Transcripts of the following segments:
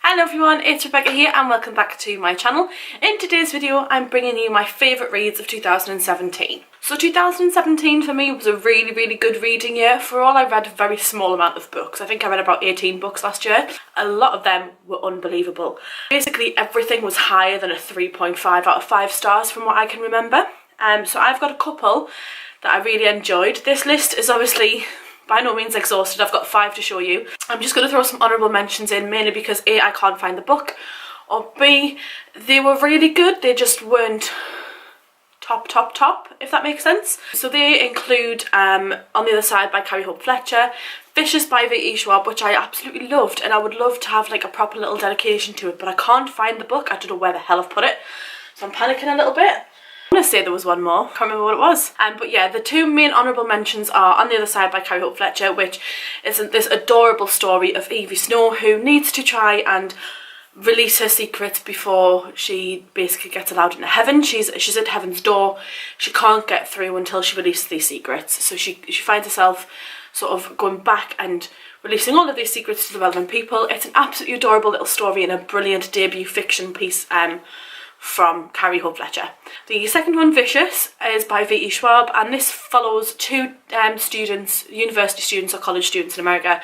Hello everyone, it's Rebecca here and welcome back to my channel. In today's video I'm bringing you my favourite reads of 2017. So 2017 for me was a really good reading year. For all, I read a very small amount of books. I think I read about 18 books last year. A lot of them were unbelievable. Basically everything was higher than a 3.5 out of 5 stars from what I can remember. So I've got a couple that I really enjoyed. This list is obviously by no means exhausted. I've got 5 to show you. I'm just going to throw some honourable mentions in, mainly because A, I can't find the book, or B, they were really good, they just weren't top, if that makes sense. So they include On the Other Side by Carrie Hope Fletcher, Vicious by V.E. Schwab, which I absolutely loved, and I would love to have like a proper little dedication to it, but I can't find the book. I don't know where the hell I've put it, so I'm panicking a little bit. I'm going to say there was one more, can't remember what it was. But yeah, the 2 main honourable mentions are On the Other Side by Carrie Hope Fletcher, which is this adorable story of Evie Snow, who needs to try and release her secrets before she basically gets allowed into heaven. She's at heaven's door. She can't get through until she releases these secrets. So she finds herself sort of going back and releasing all of these secrets to the relevant people. It's an absolutely adorable little story and a brilliant debut fiction piece from Carrie Hope Fletcher. The second one, Vicious, is by V.E. Schwab, and this follows 2 students, university students or college students in America,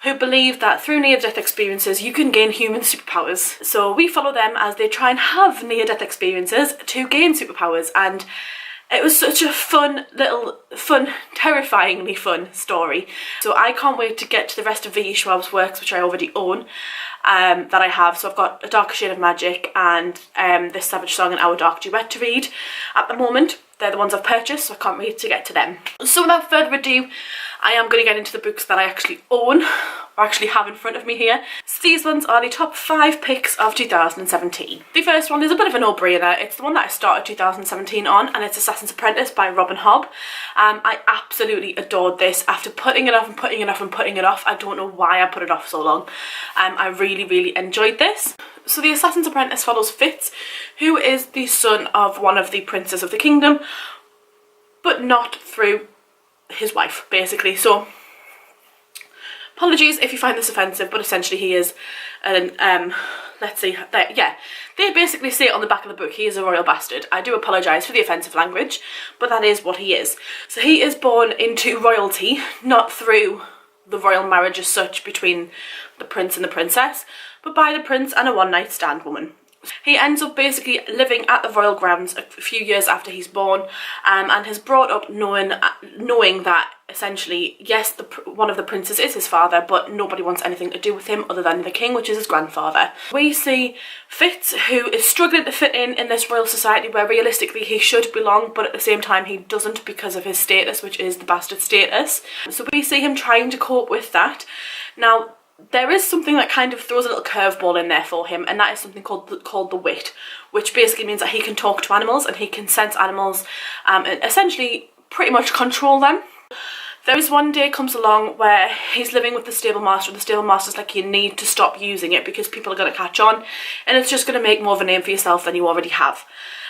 who believe that through near-death experiences you can gain human superpowers. So we follow them as they try and have near-death experiences to gain superpowers, and it was such a terrifyingly fun story. So I can't wait to get to the rest of V.E. Schwab's works, which I already own, that I have. So I've got A Darker Shade of Magic and This Savage Song and Our Dark Duet to read at the moment. They're the ones I've purchased, so I can't wait to get to them. So without further ado, I am going to get into the books that I actually own, or actually have in front of me here. So these ones are the top 5 picks of 2017. The first one is a bit of a no-brainer. It's the one that I started 2017 on, and it's Assassin's Apprentice by Robin Hobb. I absolutely adored this. After putting it off and putting it off and putting it off, I don't know why I put it off so long. I really enjoyed this. So the Assassin's Apprentice follows Fitz, who is the son of one of the princes of the kingdom, but not through his wife, basically. So apologies if you find this offensive, but essentially he is an let's see, yeah, they basically say it on the back of the book, he is a royal bastard. I do apologise for the offensive language, but that is what he is. So he is born into royalty, not through the royal marriage as such between the prince and the princess, but by the prince and a one-night stand woman. He ends up basically living at the royal grounds a few years after he's born, and has brought up knowing that essentially, yes, one of the princes is his father, but nobody wants anything to do with him other than the king, which is his grandfather. We see Fitz, who is struggling to fit in this royal society where realistically he should belong, but at the same time he doesn't because of his status, which is the bastard status. So we see him trying to cope with that. Now, there is something that kind of throws a little curveball in there for him, and that is something called the wit, which basically means that he can talk to animals and he can sense animals and essentially pretty much control them. There is one day comes along where he's living with the stable master, and the stable master's like, you need to stop using it because people are going to catch on and it's just going to make more of a name for yourself than you already have.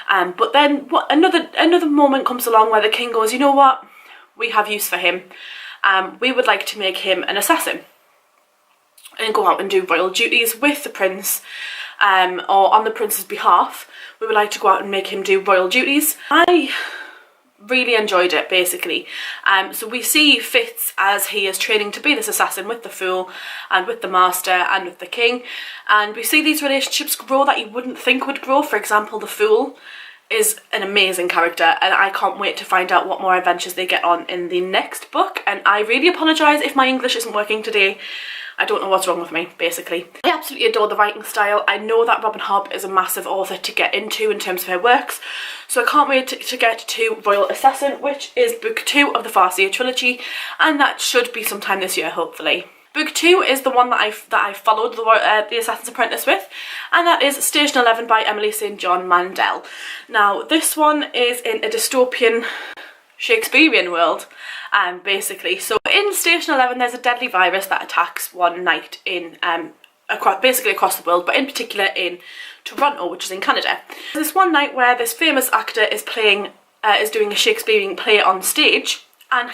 But then another moment comes along where the king goes, you know what, we have use for him. We would like to make him an assassin and go out and do royal duties with the prince, or on the prince's behalf. We would like to go out and make him do royal duties. I really enjoyed it, basically. So we see Fitz as he is training to be this assassin with the fool and with the master and with the king, and we see these relationships grow that you wouldn't think would grow. For example, the fool is an amazing character, and I can't wait to find out what more adventures they get on in the next book. And I really apologise if my English isn't working today. I don't know what's wrong with me, basically. I absolutely adore the writing style. I know that Robin Hobb is a massive author to get into in terms of her works, so I can't wait to get to Royal Assassin, which is book 2 of the Farseer trilogy, and that should be sometime this year, hopefully. Book 2 is the one that I followed the Assassin's Apprentice with, and that is Station 11 by Emily St. John Mandel. Now, this one is in a dystopian Shakespearean world, basically. So in Station 11 there's a deadly virus that attacks one knight in basically across the world, but in particular in Toronto, which is in Canada. There's this one night where this famous actor is doing a Shakespearean play on stage, and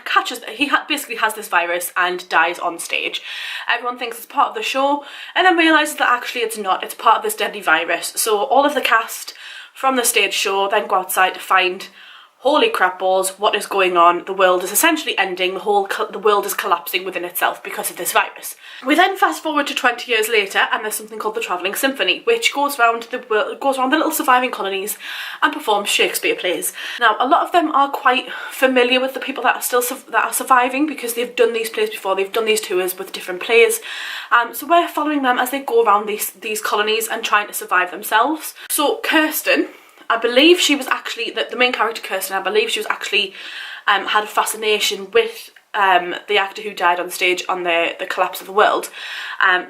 basically has this virus and dies on stage. Everyone thinks it's part of the show and then realises that actually it's not, it's part of this deadly virus. So all of the cast from the stage show then go outside to find, holy crap balls, what is going on? The world is essentially ending, the world is collapsing within itself because of this virus. We then fast forward to 20 years later and there's something called the Travelling Symphony, which goes around the little surviving colonies and performs Shakespeare plays. Now a lot of them are quite familiar with the people that are surviving because they've done these plays before, they've done these tours with different plays. So we're following them as they go around these colonies and trying to survive themselves. So Kirsten, I believe she was actually, the main character Kirsten, I believe she was actually had a fascination with the actor who died on stage on the collapse of the world,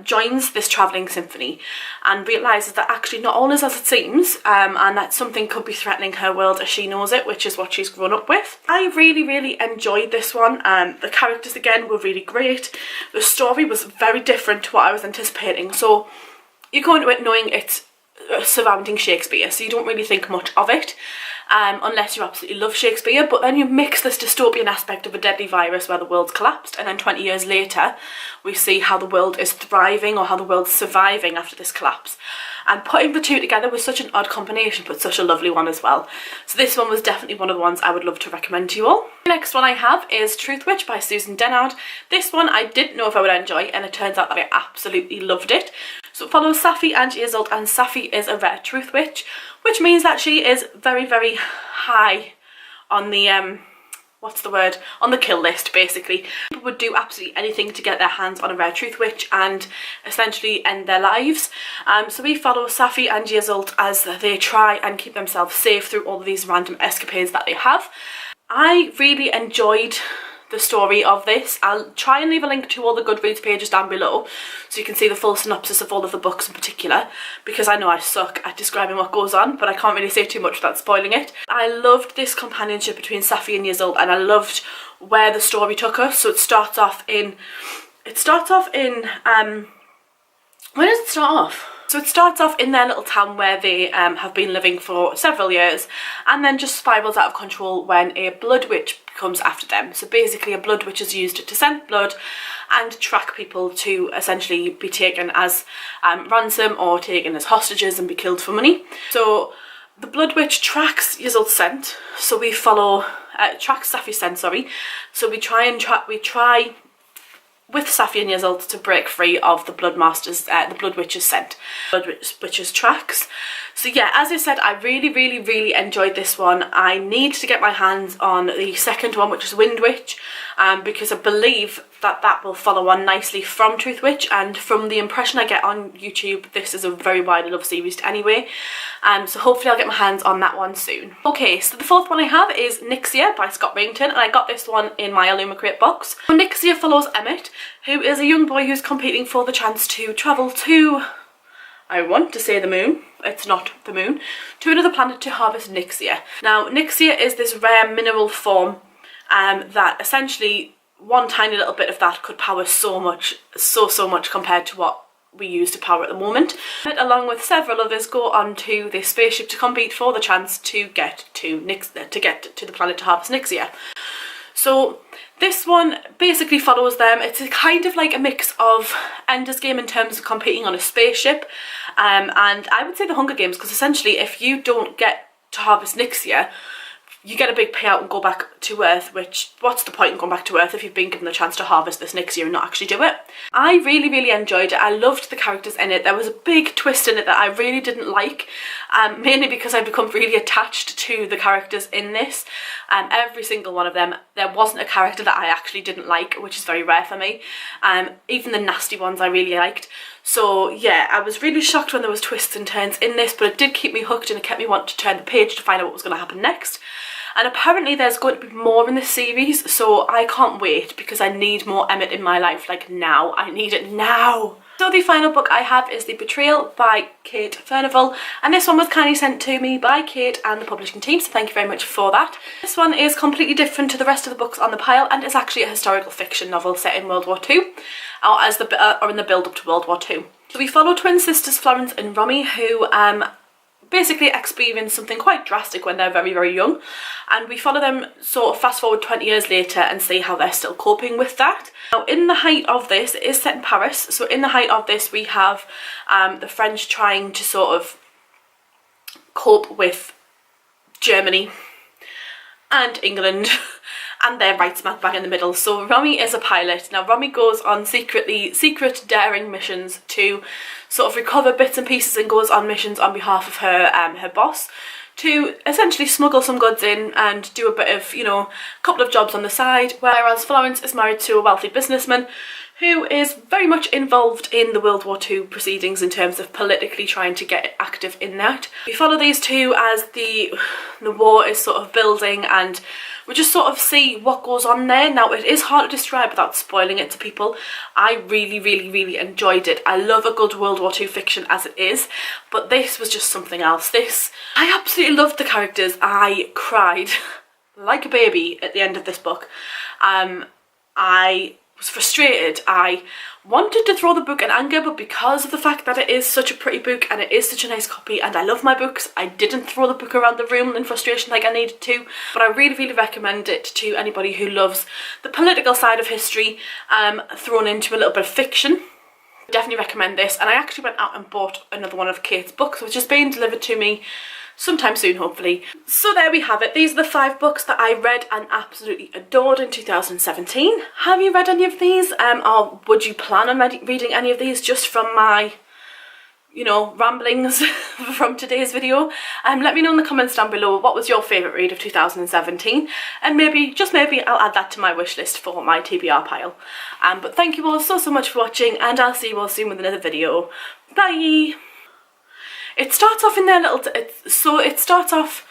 joins this travelling symphony and realises that actually not all is as it seems, and that something could be threatening her world as she knows it, which is what she's grown up with. I really enjoyed this one. The characters again were really great. The story was very different to what I was anticipating. So you go into it knowing it's surrounding Shakespeare, so you don't really think much of it unless you absolutely love Shakespeare, but then you mix this dystopian aspect of a deadly virus where the world's collapsed, and then 20 years later we see how the world is thriving or how the world's surviving after this collapse. And putting the two together was such an odd combination, but such a lovely one as well. So this one was definitely one of the ones I would love to recommend to you all. The next one I have is Truth Witch by Susan Dennard. This one I didn't know if I would enjoy, and it turns out that I absolutely loved it. So it follows Safi and Isolde, and Safi is a rare Truth Witch, which means that she is very high on the on the kill list, basically. People would do absolutely anything to get their hands on a rare Truth Witch and essentially end their lives. So we follow Safi and Isolde as they try and keep themselves safe through all of these random escapades that they have. I really enjoyed the story of this. I'll try and leave a link to all the Goodreads pages down below so you can see the full synopsis of all of the books in particular, because I know I suck at describing what goes on, but I can't really say too much without spoiling it. I loved this companionship between Safi and Isolde, and I loved where the story took us. So it starts off in where does it start off? So it starts off in their little town where they have been living for several years, and then just spirals out of control when a blood witch comes after them. So basically a blood witch is used to scent blood and track people to essentially be taken as ransom or taken as hostages and be killed for money. So the blood witch tracks Isolde's scent, so we follow, tracks Safi's scent, sorry. So we try with Safi and Isolde to break free of the blood witch's scent, blood witch's tracks. So yeah, as I said, I really enjoyed this one. I need to get my hands on the second one, which is Wind Witch, because I believe that will follow on nicely from Truth Witch, and from the impression I get on YouTube, this is a very widely loved series anyway. So hopefully I'll get my hands on that one soon. Okay, so the fourth one I have is Nixia by Scott Rington, and I got this one in my Illumicrate box. So Nixia follows Emmett, who is a young boy who's competing for the chance to travel to, I want to say the moon, it's not the moon, to another planet to harvest Nixia. Now Nixia is this rare mineral form that essentially one tiny little bit of that could power so much compared to what we use to power at the moment. But along with several others go on to this spaceship to compete for the chance to get to the planet to harvest Nixia. So this one basically follows them. It's a kind of like a mix of Ender's Game in terms of competing on a spaceship, and I would say the Hunger Games, because essentially if you don't get to harvest Nixia, you get a big payout and go back to Earth, which, what's the point in going back to Earth if you've been given the chance to harvest this Nixia and not actually do it? I really enjoyed it. I loved the characters in it. There was a big twist in it that I really didn't like, mainly because I've become really attached to the characters in this. Every single one of them, there wasn't a character that I actually didn't like, which is very rare for me. Even the nasty ones I really liked. So yeah, I was really shocked when there was twists and turns in this, but it did keep me hooked and it kept me wanting to turn the page to find out what was going to happen next. And apparently there's going to be more in this series, so I can't wait, because I need more Emmett in my life, like now. I need it now. So the final book I have is The Betrayal by Kate Furnivall, and this one was kindly sent to me by Kate and the publishing team, so thank you very much for that. This one is completely different to the rest of the books on the pile, and it's actually a historical fiction novel set in World War II, or in the build-up to World War II. So we follow twin sisters Florence and Romy, who basically experience something quite drastic when they're very, very young, and we follow them sort of fast forward 20 years later and see how they're still coping with that. Now, in the height of this, it is set in Paris, so in the height of this we have the French trying to sort of cope with Germany and England and they're right smack bang in the middle. So Romy is a pilot. Now Romy goes on secret daring missions to sort of recover bits and pieces, and goes on missions on behalf of her boss to essentially smuggle some goods in and do a bit of, you know, a couple of jobs on the side, whereas Florence is married to a wealthy businessman who is very much involved in the World War II proceedings in terms of politically trying to get active in that. We follow these two as the war is sort of building, and we just sort of see what goes on there. Now, it is hard to describe without spoiling it to people. I really, really, really enjoyed it. I love a good World War II fiction as it is, but this was just something else. I absolutely loved the characters. I cried like a baby at the end of this book. I was frustrated. I wanted to throw the book in anger, but because of the fact that it is such a pretty book and it is such a nice copy and I love my books, I didn't throw the book around the room in frustration like I needed to. But I really, really recommend it to anybody who loves the political side of history thrown into a little bit of fiction. Definitely recommend this. And I actually went out and bought another one of Kate's books, which is being delivered to me sometime soon, hopefully. So there we have it. These are the 5 books that I read and absolutely adored in 2017. Have you read any of these? Or would you plan on reading any of these just from my, you know, ramblings from today's video? Let me know in the comments down below what was your favourite read of 2017, and maybe, just maybe, I'll add that to my wish list for my TBR pile. But thank you all so much for watching, and I'll see you all soon with another video. Bye! It starts off in their little, it starts off